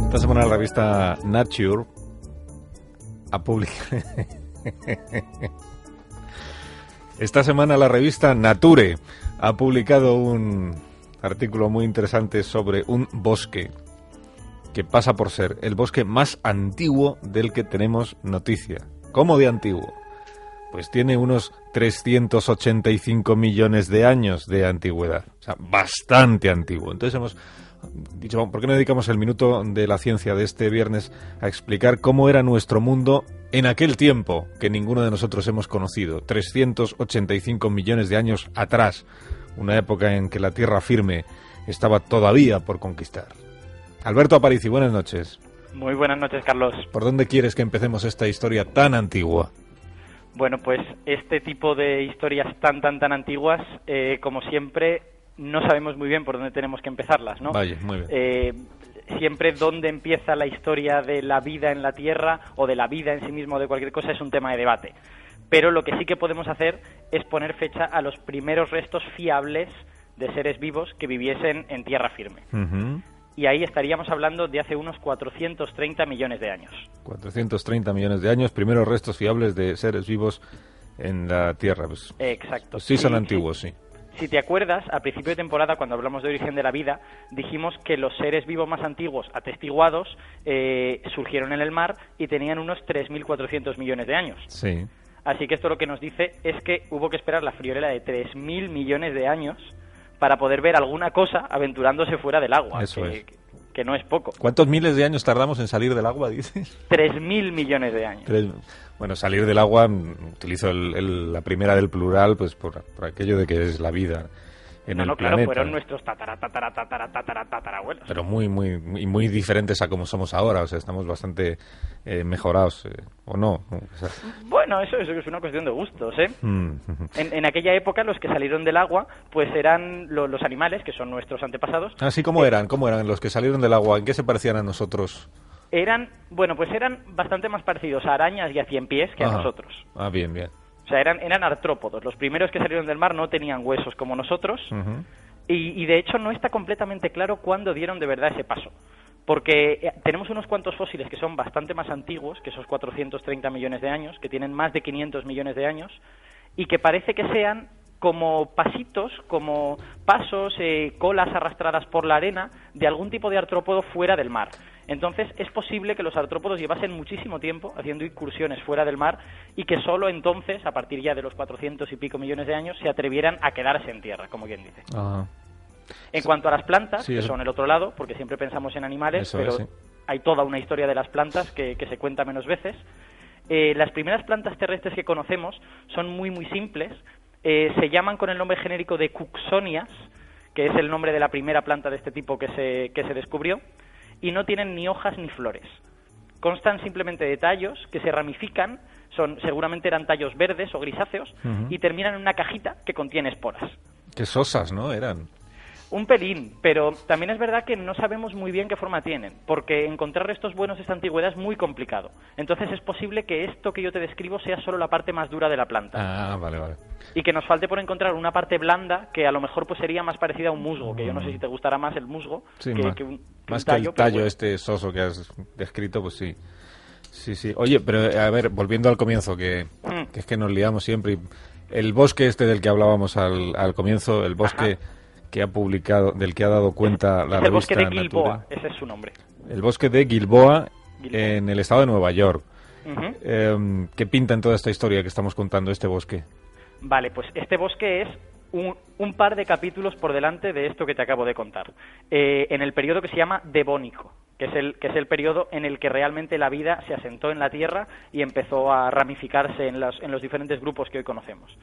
Esta semana la revista Nature ha publicado... Esta semana la revista Nature ha publicado un artículo muy interesante sobre un bosque que pasa por ser el bosque más antiguo del que tenemos noticia. ¿Cómo de antiguo? Pues tiene unos 385 millones de años de antigüedad. O sea, bastante antiguo. Entonces hemos dicho, ¿por qué no dedicamos el minuto de la ciencia de este viernes a explicar cómo era nuestro mundo en aquel tiempo que ninguno de nosotros hemos conocido? 385 millones de años atrás. Una época en que la tierra firme estaba todavía por conquistar. Alberto Aparici, buenas noches. Muy buenas noches, Carlos. ¿Por dónde quieres que empecemos esta historia tan antigua? Bueno, pues este tipo de historias tan antiguas, como siempre, no sabemos muy bien por dónde tenemos que empezarlas, ¿no? Vaya, muy bien. Siempre dónde empieza la historia de la vida en la Tierra o de la vida en sí mismo o de cualquier cosa es un tema de debate. Pero lo que sí que podemos hacer es poner fecha a los primeros restos fiables de seres vivos que viviesen en tierra firme. Uh-huh. Y ahí estaríamos hablando de hace unos 430 millones de años. 430 millones de años, primeros restos fiables de seres vivos en la Tierra. Pues, exacto. Pues sí, son antiguos, sí. Si te acuerdas, a principio de temporada, cuando hablamos de origen de la vida, dijimos que los seres vivos más antiguos atestiguados surgieron en el mar y tenían unos 3.400 millones de años. Sí. Así que esto lo que nos dice es que hubo que esperar la friolera de 3.000 millones de años para poder ver alguna cosa aventurándose fuera del agua. Eso es. Que no es poco. ¿Cuántos miles de años tardamos en salir del agua, dices? 3.000 millones de años. Bueno, salir del agua, utilizo la primera del plural, pues por aquello de que es la vida en el planeta. Claro, fueron nuestros tatarabuelos. Pero muy diferentes a como somos ahora, o sea, estamos bastante mejorados, ¿o no? O sea, bueno, eso es una cuestión de gustos, ¿eh? En aquella época los que salieron del agua, pues eran los animales, que son nuestros antepasados. Así como eran los que salieron del agua, ¿en qué se parecían a nosotros? Eran bastante más parecidos a arañas y a ciempiés que a nosotros. Ah, bien. O sea, eran artrópodos. Los primeros que salieron del mar no tenían huesos como nosotros. Uh-huh. Y de hecho no está completamente claro cuándo dieron de verdad ese paso. Porque tenemos unos cuantos fósiles que son bastante más antiguos que esos 430 millones de años, que tienen más de 500 millones de años, y que parece que sean como pasitos, como pasos, colas arrastradas por la arena de algún tipo de artrópodo fuera del mar. Entonces es posible que los artrópodos llevasen muchísimo tiempo haciendo incursiones fuera del mar y que solo entonces, a partir ya de los 400 y pico millones de años, se atrevieran a quedarse en tierra, como quien dice. Uh-huh. En cuanto a las plantas, que son el otro lado, porque siempre pensamos en animales, pero hay toda una historia de las plantas que se cuenta menos veces. Las primeras plantas terrestres que conocemos son muy simples. Se llaman con el nombre genérico de Cooksonia, que es el nombre de la primera planta de este tipo que se descubrió, y no tienen ni hojas ni flores. Constan simplemente de tallos que se ramifican, seguramente eran tallos verdes o grisáceos, uh-huh, y terminan en una cajita que contiene esporas. Qué sosas, ¿no? Eran. Un pelín, pero también es verdad que no sabemos muy bien qué forma tienen, porque encontrar restos buenos de esta antigüedad es muy complicado. Entonces es posible que esto que yo te describo sea solo la parte más dura de la planta. Ah, vale. Y que nos falte por encontrar una parte blanda que a lo mejor pues sería más parecida a un musgo, que yo no sé si te gustará más el musgo que un tallo. Que el tallo este soso que has descrito, pues sí. Sí. Oye, pero a ver, volviendo al comienzo, que es que nos liamos siempre. El bosque este del que hablábamos al comienzo, el bosque... Ajá. Que ha publicado, del que ha dado cuenta la revista Nature. El bosque de Gilboa, Nature. ese es su nombre. El bosque de Gilboa, en el estado de Nueva York. Uh-huh. ¿Qué pinta en toda esta historia que estamos contando este bosque? Vale, pues este bosque es un par de capítulos por delante de esto que te acabo de contar. En el periodo que se llama Devónico, que es el periodo en el que realmente la vida se asentó en la Tierra y empezó a ramificarse en los diferentes grupos que hoy conocemos.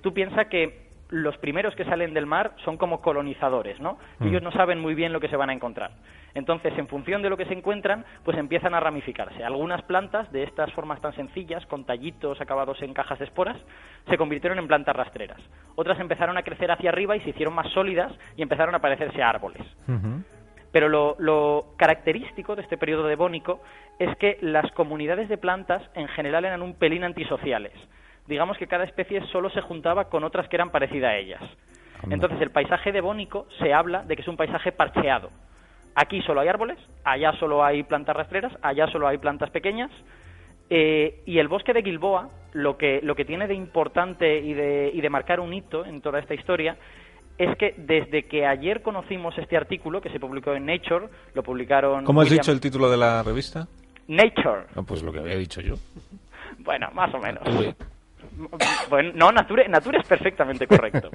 Tú piensas que los primeros que salen del mar son como colonizadores, ¿no? Ellos no saben muy bien lo que se van a encontrar. Entonces, en función de lo que se encuentran, pues empiezan a ramificarse. Algunas plantas de estas formas tan sencillas, con tallitos acabados en cajas de esporas, se convirtieron en plantas rastreras. Otras empezaron a crecer hacia arriba y se hicieron más sólidas y empezaron a parecerse a árboles. Uh-huh. Pero lo característico de este periodo devónico es que las comunidades de plantas en general eran un pelín antisociales. Digamos que cada especie solo se juntaba con otras que eran parecidas a ellas. Entonces el paisaje devónico se habla de que es un paisaje parcheado. aquí solo hay árboles, allá solo hay plantas rastreras, allá solo hay plantas pequeñas. Y el bosque de Gilboa, lo que tiene de importante y de marcar un hito en toda esta historia, es que desde que ayer conocimos este artículo, que se publicó en Nature, lo publicaron... ¿Cómo has dicho el título de la revista? Nature. No, pues lo que había dicho yo. Bueno, más o menos. Nature. Bueno, no, Nature es perfectamente correcto,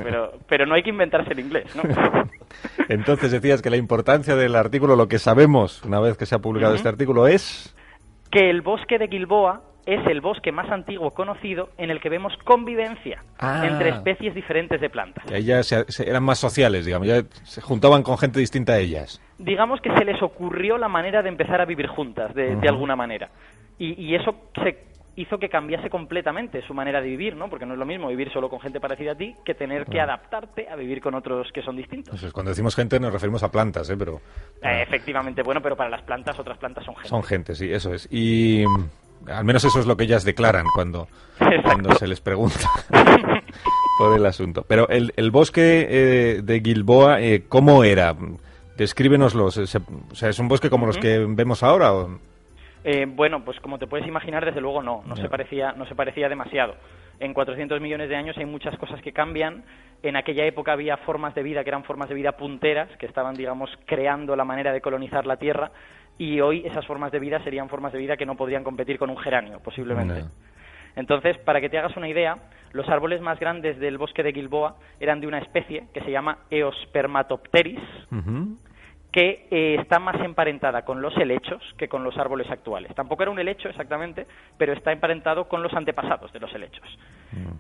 pero no hay que inventarse el inglés, ¿no? Entonces decías que la importancia del artículo, lo que sabemos una vez que se ha publicado este artículo es... Que el bosque de Gilboa es el bosque más antiguo conocido en el que vemos convivencia entre especies diferentes de plantas. Que ahí ya eran más sociales, digamos, ya se juntaban con gente distinta a ellas. Digamos que se les ocurrió la manera de empezar a vivir juntas, de alguna manera. Y eso hizo que cambiase completamente su manera de vivir, ¿no? Porque no es lo mismo vivir solo con gente parecida a ti que tener que adaptarte a vivir con otros que son distintos. Pues cuando decimos gente nos referimos a plantas, pero... Efectivamente, bueno, pero para las plantas, otras plantas son gente. Son gente, sí, eso es. Y al menos eso es lo que ellas declaran cuando se les pregunta por el asunto. Pero el bosque de Gilboa, ¿cómo era? Descríbenoslo. O sea, ¿es un bosque como los que vemos ahora o...? Bueno, pues como te puedes imaginar, desde luego no se parecía demasiado. En 400 millones de años hay muchas cosas que cambian. En aquella época había formas de vida que eran formas de vida punteras, que estaban, digamos, creando la manera de colonizar la Tierra, y hoy esas formas de vida serían formas de vida que no podrían competir con un geranio, posiblemente. Entonces, para que te hagas una idea, los árboles más grandes del bosque de Gilboa eran de una especie que se llama Eospermatopteris, que está más emparentada con los helechos que con los árboles actuales. Tampoco era un helecho exactamente, pero está emparentado con los antepasados de los helechos.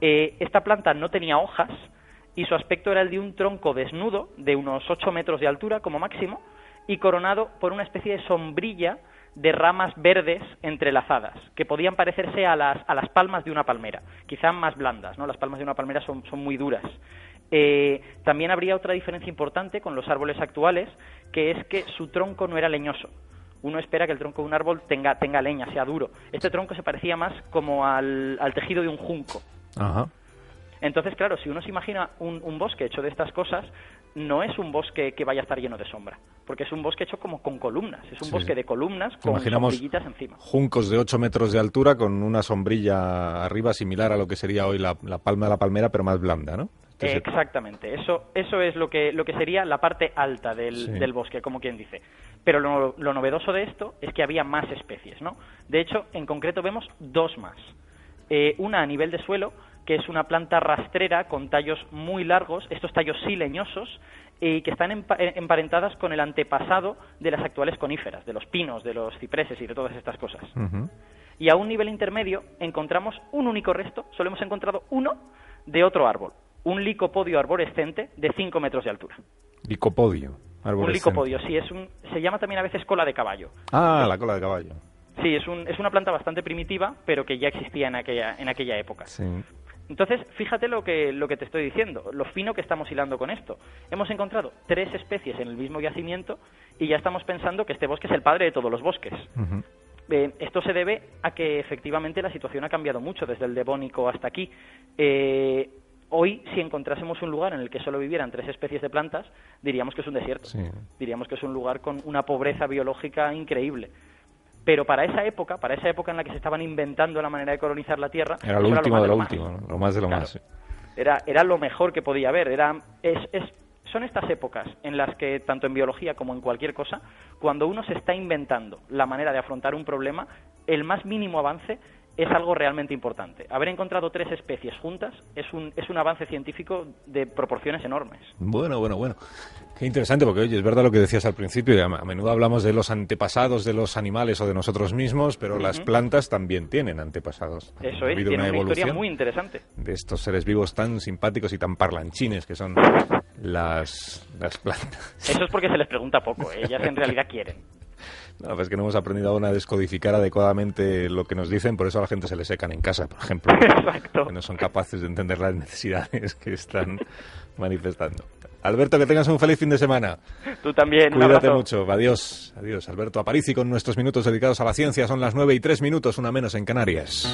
Esta planta no tenía hojas y su aspecto era el de un tronco desnudo de unos 8 metros de altura como máximo y coronado por una especie de sombrilla de ramas verdes entrelazadas, que podían parecerse a las palmas de una palmera, quizás más blandas, ¿no? Las palmas de una palmera son muy duras. También habría otra diferencia importante con los árboles actuales, que es que su tronco no era leñoso. Uno espera que el tronco de un árbol tenga leña, sea duro. Este tronco se parecía más como al tejido de un junco. Ajá. Entonces, claro, si uno se imagina un bosque hecho de estas cosas, no es un bosque que vaya a estar lleno de sombra, porque es un bosque hecho como con columnas, es un bosque de columnas con sombrillitas encima. Juncos de 8 metros de altura con una sombrilla arriba similar a lo que sería hoy la palma de la palmera, pero más blanda, ¿no? Exactamente, eso es lo que sería la parte alta del bosque, como quien dice. Pero lo novedoso de esto es que había más especies, ¿no? De hecho, en concreto vemos dos más. Una a nivel de suelo, que es una planta rastrera con tallos muy largos, estos tallos sí leñosos, que están emparentadas con el antepasado de las actuales coníferas, de los pinos, de los cipreses y de todas estas cosas. Y a un nivel intermedio encontramos un único resto, solo hemos encontrado uno de otro árbol, un licopodio arborescente de 5 metros de altura. Licopodio arborescente. Un licopodio, sí, se llama también a veces cola de caballo. Ah, la cola de caballo. Sí, es una planta bastante primitiva, pero que ya existía en aquella época. Sí. Entonces, fíjate lo que te estoy diciendo, lo fino que estamos hilando con esto. Hemos encontrado 3 especies en el mismo yacimiento y ya estamos pensando que este bosque es el padre de todos los bosques. Esto se debe a que efectivamente la situación ha cambiado mucho desde el Devónico hasta aquí. Hoy, si encontrásemos un lugar en el que solo vivieran 3 especies de plantas, diríamos que es un desierto. Sí. Diríamos que es un lugar con una pobreza biológica increíble. Pero para esa época en la que se estaban inventando la manera de colonizar la Tierra... Era lo último de lo último, ¿no? Lo más de lo más. Sí. Era lo mejor que podía haber. Son estas épocas en las que, tanto en biología como en cualquier cosa, cuando uno se está inventando la manera de afrontar un problema, el más mínimo avance es algo realmente importante. Haber encontrado 3 especies juntas es un avance científico de proporciones enormes. Bueno. Qué interesante, porque oye, es verdad lo que decías al principio, a menudo hablamos de los antepasados de los animales o de nosotros mismos, pero las plantas también tienen antepasados. Eso es, tiene una historia muy interesante. De estos seres vivos tan simpáticos y tan parlanchines que son las plantas. Eso es porque se les pregunta poco, ellas en realidad quieren. No, es que no hemos aprendido aún a descodificar adecuadamente lo que nos dicen, por eso a la gente se le secan en casa, por ejemplo. Exacto. Que no son capaces de entender las necesidades que están manifestando. Alberto, que tengas un feliz fin de semana. Tú también. Cuídate mucho. Adiós. Adiós, Alberto Aparici, con nuestros minutos dedicados a la ciencia. Son las 9:03, una menos en Canarias.